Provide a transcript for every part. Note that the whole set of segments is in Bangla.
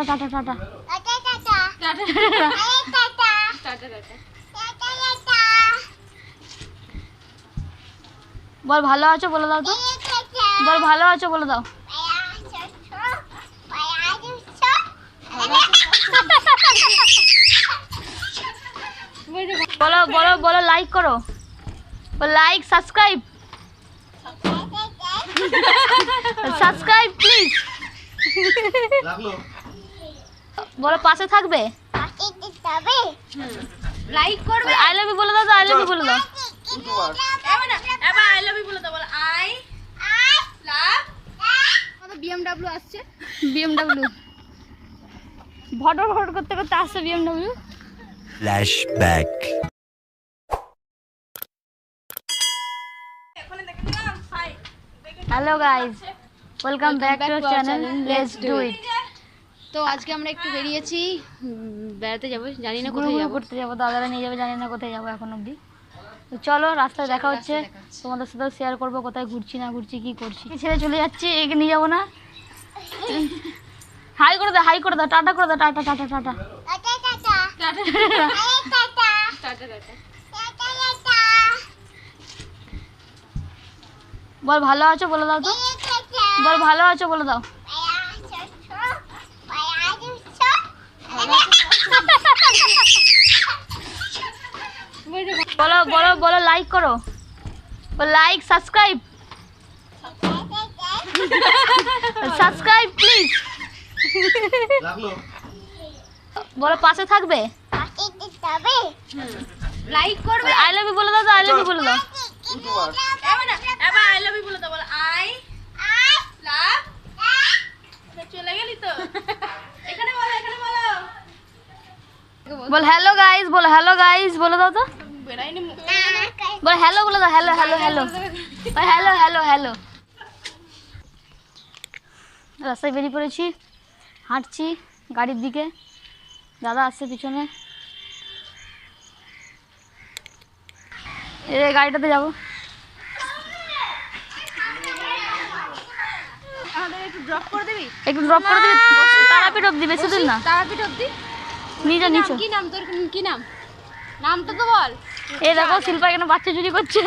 টাটা টাটা বল ভালো আছো বলে দাও তো, বল ভালো আছো বলে দাও। বলো বলো বলো লাইক করো, লাইক সাবস্ক্রাইব সাবস্ক্রাইব প্লিজ। বলো পাশে থাকবে, লাইক করবে। আই লাভ ইউ বলে দাও, আই লাভ ইউ বলে দাও। আই লাভ ইউ বলে দাও, বলো আই লাভ। আমাদের বিএমডব্লিউ আসছে, বিএমডব্লিউ ভটর ভটর করতে করতে আসছে BMW. Flashback. Hello guys, welcome back to our channel let's do it. তো আজকে আমরা একটু বেরিয়েছি, বেড়াতে যাবো, জানি না কোথায় যাবো, ঘুরতে যাবো, দাদারা নিয়ে যাবে, জানি না কোথায় যাবো এখন অবধি। তো চলো রাস্তায় দেখা হচ্ছে, তোমাদের সাথেও শেয়ার করবো কোথায় ঘুরছি না ঘুরছি, কি করছি। ছেড়ে চলে যাচ্ছি, একে নিয়ে যাবো না। হাই করে দাও, হাই করে দাও, টাটা করে দাও, টাটা টাটা টাটা বল ভালো আছো বলে দাও তো, বল ভালো আছো বলে দাও। বলো বলো বলো লাইক করো, লাইক সাবস্ক্রাইব সাবস্ক্রাইব প্লিজ। বলো পাশে থাকবে, লাইক করবে। আই লাভ ইউ বলে দাও, আই লাভ ইউ বলে দাও। আই লাভ ইউ বলে দাও, বলো আই লাভ। চলে গেলি তো, এখানে বলো, এখানে বলো। বল হ্যালো গাইস, বলো হ্যালো গাইস বলে দাও তো। বল হ্যালো বলে দাও, hello hello hello hello hello hello. রাস্তায় বেরিয়ে পড়েছি, হাঁটছি গাড়ির দিকে, দাদা আসছে পিছনে, এই গাড়িটাতে যাবো। একটু ড্রপ করে দিবি, তারাপীঠ অব্দি, বেশি দূর না, তারাপীঠ অব্দি নিচে নিচে। কি নাম তোর, কি নাম, নামটা তো বল। এই দেখো শিল্পা এখানে বাচ্চা চুরি করছে।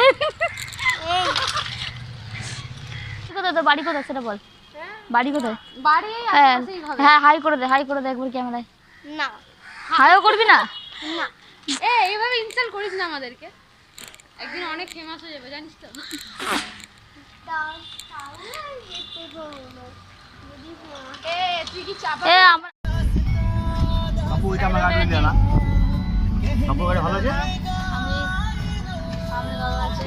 কোথায় তোর বাড়ি, কোথায় সেটা বল, বাড়ি কোথায়? বাড়ি হ্যাঁ আশেপাশেই হবে। হ্যাঁ, হাই করে দে, হাই করে দে একবার ক্যামেরায়। না হাইও করবি না? না, এইভাবে ইনসাল্ট করিস না আমাদেরকে, একদিন অনেক ফেমাস হয়ে যাবে জানিস তো। তুই কি চাপা এ আমার আপু এটা আমার গাড়ি দিয়ে না, আপু গাড়ি ভালো আছে। সামনে দাদা আছে।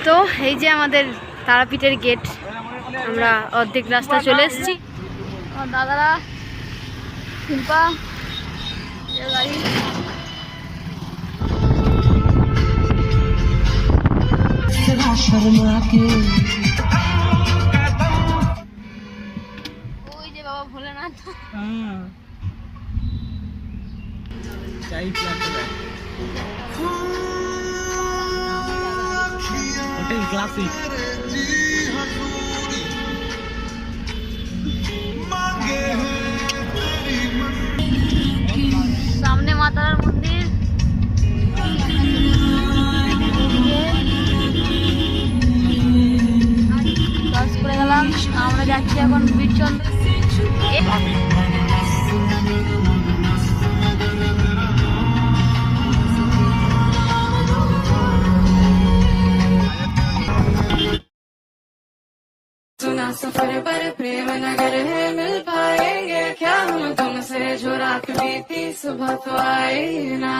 তো এই যে আমাদের তারাপীঠের গেট, আমরা অর্ধেক রাস্তা চলে এসেছি। আমার দাদারা, শিল্পা, গাড়ি। ওই যে বাবা ভোলেনাথ। Hotel classic. সামনে মাতারার মন্দির, ক্রস করে গেলাম। আমরা যাচ্ছি এখন বীরচন্দ্র। सुना सफर पर प्रेम नगर है मिल पाएंगे क्या हम तुम से जो रात बीती सुबह तो आई ना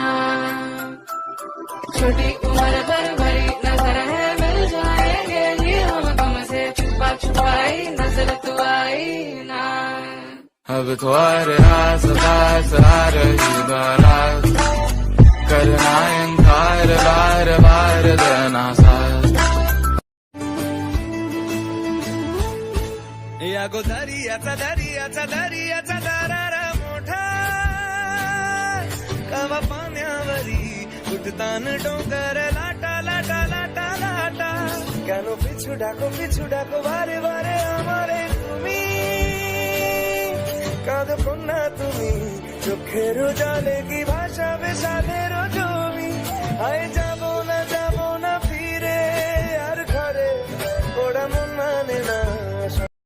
छोटी उम्र पर भरी नजर है मिल जाएंगे ये हम तुमसे छुपा छुपाई नजर तो आई ना अब तो आस पास आ रही बारात करना इनकार बार बार देना साथ या गो दरियाचा दरारा मोठा कवा पाण्यावरी उठतान डोंगर लाटा लाटा लाटा लाटा কেন পিছু ডাকো বারে বারে আমারে তুমি কাঁদো কন্যা তুমি চোখের জলে কি ভাসাবে সাধের জমি আয় যাব না ফিরে আর ঘরে ওরা মন মানে না।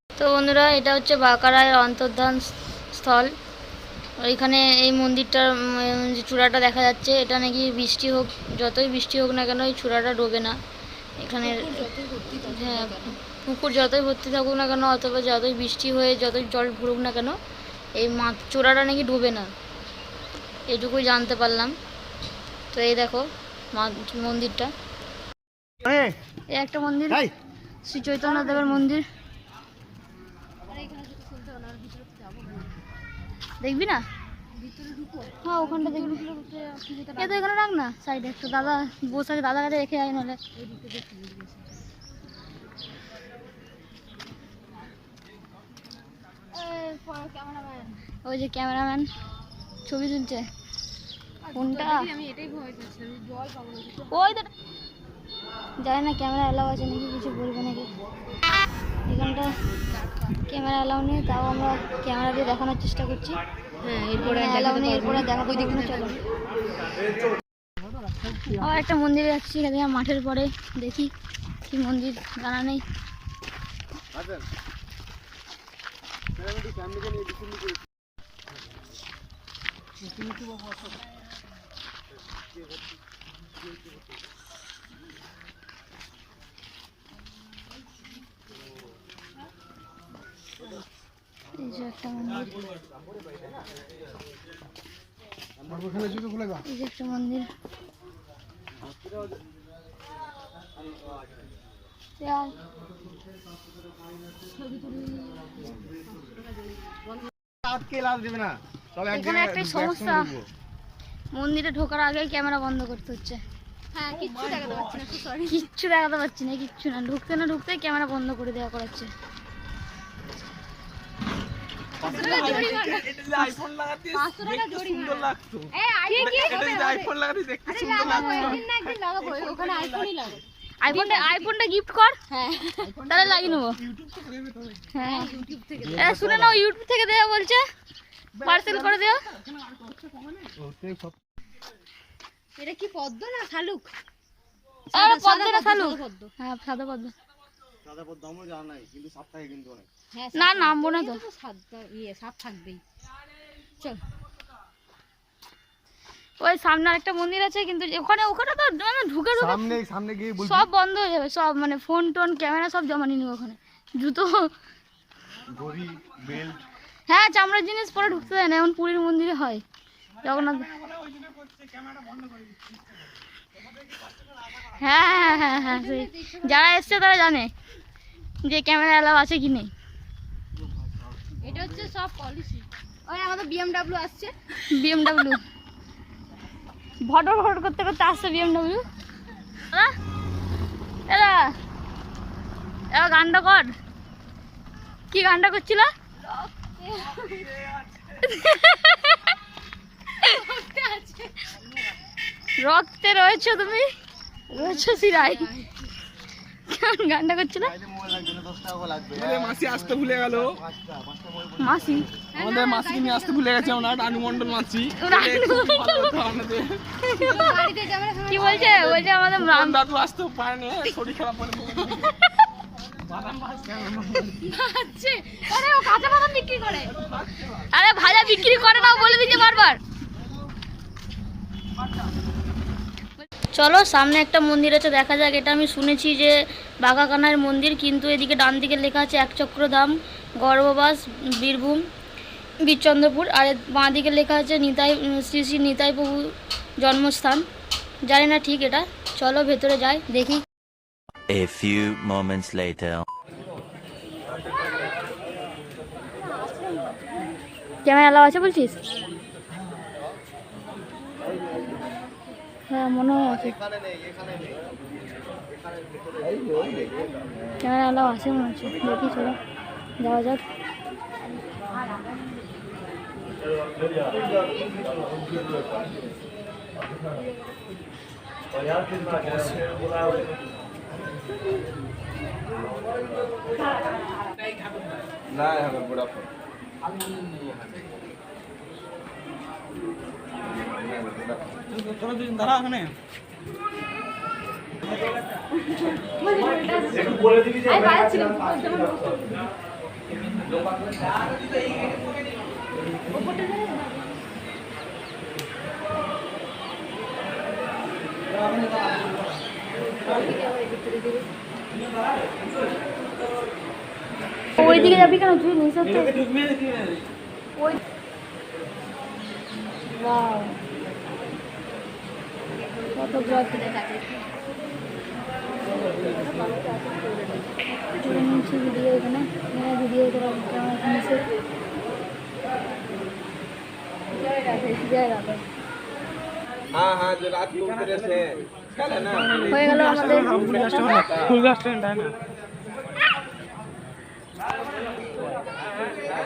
তো বন্ধুরা, এটা হচ্ছে বাঁকড়ায় অন্তর্ধান স্থল। ওইখানে এই মন্দিরটার যে চূড়াটা দেখা যাচ্ছে, এটা নাকি বৃষ্টি হোক, যতই বৃষ্টি হোক না কেন এই চূড়াটা ডোবে না। এখানে হ্যাঁ, পুকুর যতই ভর্তি থাকুক না কেন অথবা যতই বৃষ্টি হয়ে যতই জল ভরুক না কেন এই চূড়াটা নাকি ডোবে না, এটুকুই জানতে পারলাম। তো এই দেখো মন্দিরটা, এই একটা মন্দির, শ্রী চৈতন্য দেবের মন্দির। দেখবি না? হ্যাঁ, ওখানটা দেখবি। এ তো এখানে রাখ না, সাইডে একটা দাদা বসে আছে, দাদা কাছে রেখে যায় নাহলে। ওই যে ক্যামেরাম্যান ছবি তুলছে, কোনটা ওই তো জানি না ক্যামেরা অ্যালাউ আছে নাকি, কিছু বলবে নাকি। এখানটা ক্যামেরা অ্যালাউ নেই, তাও আমরা ক্যামেরা দিয়ে দেখানোর চেষ্টা করছি। হ্যাঁ, এরপরে অ্যালাউ নেই, এরপরে দেখাবো। চলো, আবার একটা মন্দিরে যাচ্ছি, এখানে মাঠের পরে দেখি কি মন্দির, জানা নেই। এই যে একটা মন্দির, এই যে একটা মন্দির। এখানে একটাই সমস্যা, মন্দিরে ঢোকার আগে ক্যামেরা বন্ধ করতে হচ্ছে। হ্যাঁ, কিচ্ছু দেখাতে পাচ্ছি না, কিচ্ছু দেখাতে পাচ্ছি না, কিচ্ছু না। ঢুকতে ক্যামেরা বন্ধ করে দেওয়া করাচ্ছে। আইফোনটা গিফট কর, তাহলে লাগিয়ে নেবো। হ্যাঁ, শুনে নাও, ইউটিউব থেকে দেওয়া বলছে, পার্সেল করে দেওয়া। এটা কি পদ্ম না শালুক? পদ্ম না শালুক? হ্যাঁ, সাদা পদ্ম। না, নামবো না তো, সাপ থাকবেই। চল, ওই সামনে আরেকটা মন্দির আছে, কিন্তু ওখানে তো মানে ঢুকে সামনে গিয়ে সব বন্ধ হয়ে যাবে, সব মানে ফোন টোন ক্যামেরা সব জমা নিয়ে নেবো ওখানে। জুতো, ঘড়ি, বেল্ট, হ্যাঁ, চামড়ার জিনিস পরে ঢুকতে দেয় না। এখন পুরীর মন্দিরে হয়, জগন্নাথ। হ্যাঁ হ্যাঁ হ্যাঁ হ্যাঁ, সেই যারা এসছে তারা জানে যে ক্যামেরা অ্যালাউ আছে কি নেই। এটা হচ্ছে সব পলিসি। ওই আমাদের বিএমডব্লিউ আসছে, বিএমডব্লিউ ভটর করতে করতে আসছে বিএমডব্লিউ। এরা গানটা কর, কি গানটা করছিল? রক্তে রয়েছো তুমি, রয়েছো সিরাই, গানটা করছিল। মাসি আসতে ভুলে গেল, মাসি আমাদের মাসিকে নিয়ে আসতে ভুলে গেছে আমরা, রানুমন্ডল মাসি। কি বলছে? বলছে আমাদের দাদু আসতে পারেনি, শরীর খারাপ করে। আরে ভাজা বিক্রি করে না, বলে দিচ্ছে বারবার। চলো, সামনে একটা মন্দির আছে, দেখা যাক। এটা আমি শুনেছি যে বাঘাকানার মন্দির, কিন্তু এদিকে ডান দিকে লেখা আছে একচক্রধাম, গর্ভবাস, বীরভূম। বীরচন্দ্রপুর। আর বাঁ দিকে লেখা আছে নিতাই, শ্রী শ্রী নিতাই প্রভু জন্মস্থান। জানি না ঠিক এটা, চলো ভেতরে যাই দেখি। A few moments later. Camera allow আছে বলছিস? হ্যাঁ মনে হয় আছে, ক্যামেরা এলাও আছে মনে হচ্ছে। দেখি চলো যাওয়া যাক। ওইদিকে যাবি কেন তুই? নিচে তো ওই ওয়াও ফটোগ্রাফি নিচে ভিডিও, এখানে ভিডিও করা নিচে। জয় রাধে। হয়ে গেল আমাদের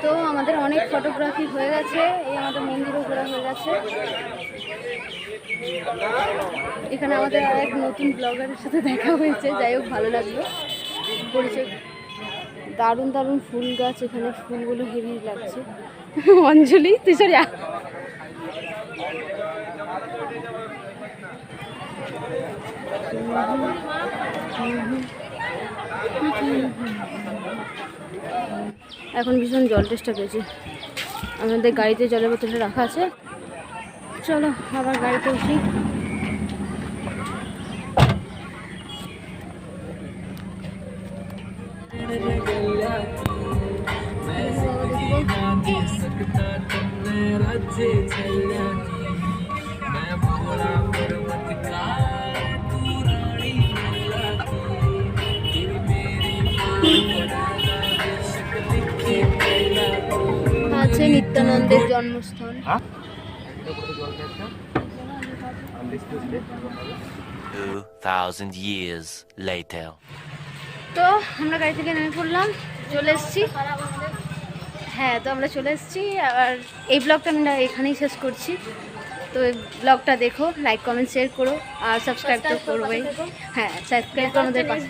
তো আমাদের অনেক ফটোগ্রাফি হয়ে গেছে। এই আমাদের মন্দিরও ঘোরা হয়ে গেছে। এখানে আমাদের আরেক নতুন ব্লগারের সাথে দেখা হয়েছে, যাই হোক ভালো লাগলো পরিচয়। দারুণ দারুণ ফুল গাছ, এখানে ফুলগুলো হেভি লাগছে। অঞ্জলি তুই সরি এখন ভীষণ জল টেস্টা পেয়েছি। আমাদের গাড়িতে জলের বোতলটা রাখা আছে। চলো আবার গাড়িতে উঠি। আছে নিত্যানন্দের জন্মস্থান। 2000 years later. তো আমরা গাড়ি থেকে নেমে পড়লাম, চলে এসেছি। হ্যাঁ তো আমরা চলে এসেছি। আর এই ব্লগটা আমি এখানেই শেষ করছি। তো এই ব্লগটা দেখো, লাইক কমেন্ট শেয়ার করো আর সাবস্ক্রাইব তো করবোই। হ্যাঁ সাবস্ক্রাইব করো আমাদের পাশে।